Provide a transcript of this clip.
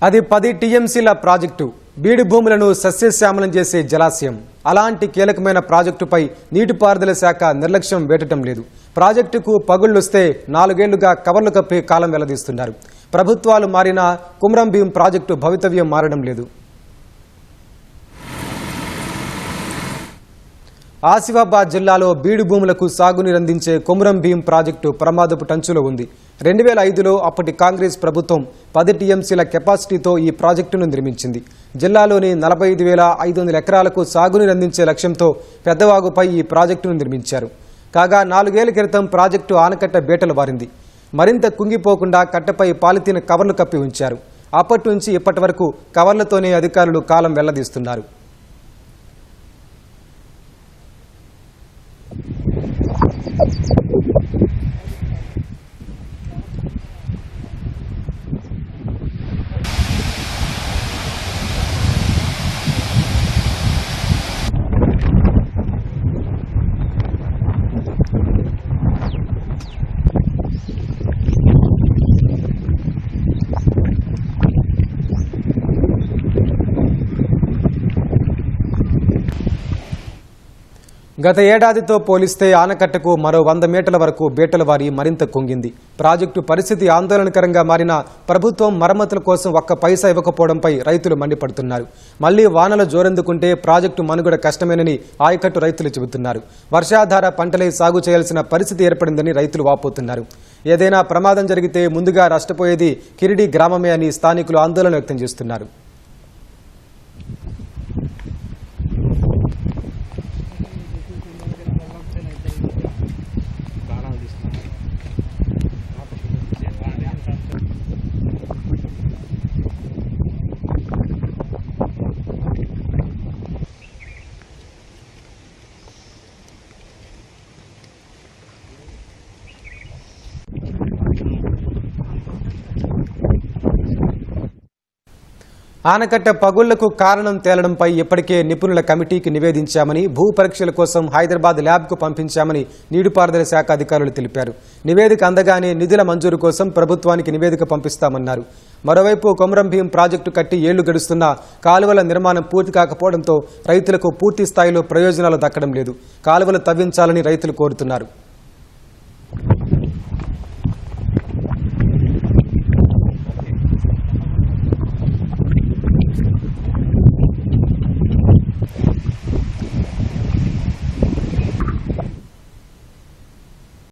అది 10 టీఎంసీల ప్రాజెక్టు బీడు భూములను సస్యశ్యామలం చేసే జలాశయం. అలాంటి కీలకమైన ప్రాజెక్టుపై నీటిపారుదల శాఖ నిర్లక్ష్యం వేటటం లేదు. ప్రాజెక్టుకు పగుళ్లొస్తే 4 ఏళ్లుగా కవర్లు కప్పే కాలం వెల్లదీస్తున్నారు. ప్రభుత్వాలు మారినా కుమ్రం భీం ప్రాజెక్టు భవితవ్యం మారడం లేదు. ఆసిఫాబాద్ జిల్లాలో బీడు భూములకు సాగునీరందించే కుమ్రం భీం ప్రాజెక్టు ప్రమాదపు టంచులో ఉంది. 2005లో అప్పటి కాంగ్రెస్ ప్రభుత్వం 10 టీఎంసీల కెపాసిటీతో ఈ ప్రాజెక్టును నిర్మించింది. జిల్లాలోని 45,500 ఎకరాలకు సాగునీరందించే లక్ష్యంతో పెద్దవాగుపై ఈ ప్రాజెక్టును నిర్మించారు. కాగా 4 ఏళ్ల క్రితం ప్రాజెక్టు ఆనకట్ట బేటలు వారింది. మరింత కుంగిపోకుండా కట్టపై పాలిథీన్ కవర్లు కప్పి ఉంచారు. అప్పటి నుంచి ఇప్పటి వరకు కవర్లతోనే అధికారులు కాలం వెల్లదీస్తున్నారు. గత ఏడాదితో పోలిస్తే ఆనకట్టకు మరో 100 మీటర్ల వరకు బేటలు వారి మరింత కుంగింది. ప్రాజెక్టు పరిస్థితి ఆందోళనకరంగా మారిన ప్రభుత్వం మరమ్మతుల కోసం ఒక్క పైసా ఇవ్వకపోవడంపై రైతులు మండిపడుతున్నారు. మళ్లీ వానలు జోరెందుకుంటే ప్రాజెక్టు మనుగడ కష్టమేనని ఆయకట్టు రైతులు చెబుతున్నారు. వర్షాధార పంటలే సాగు చేయాల్సిన పరిస్థితి ఏర్పడిందని రైతులు వాపోతున్నారు. ఏదైనా ప్రమాదం జరిగితే ముందుగా నష్టపోయేది కిరిడి గ్రామమే అని స్థానికులు ఆందోళన వ్యక్తం చేస్తున్నారు. ఆనకట్ట పగుళ్లకు కారణం తేలడంపై ఇప్పటికే నిపుణుల కమిటీకి నివేదించామని, భూ పరీక్షల కోసం హైదరాబాద్ ల్యాబ్కు పంపించామని నీటిపారుదల శాఖ అధికారులు తెలిపారు. నివేదిక అందగానే నిధుల మంజూరు కోసం ప్రభుత్వానికి నివేదిక పంపిస్తామన్నారు. మరోవైపు కుమ్రం భీం ప్రాజెక్టు కట్టి ఏళ్లు గడుస్తున్నా కాలువల నిర్మాణం పూర్తి కాకపోవడంతో రైతులకు పూర్తి స్థాయిలో ప్రయోజనాలు దక్కడం లేదు. కాలువలు తవ్వించాలని రైతులు కోరుతున్నారు.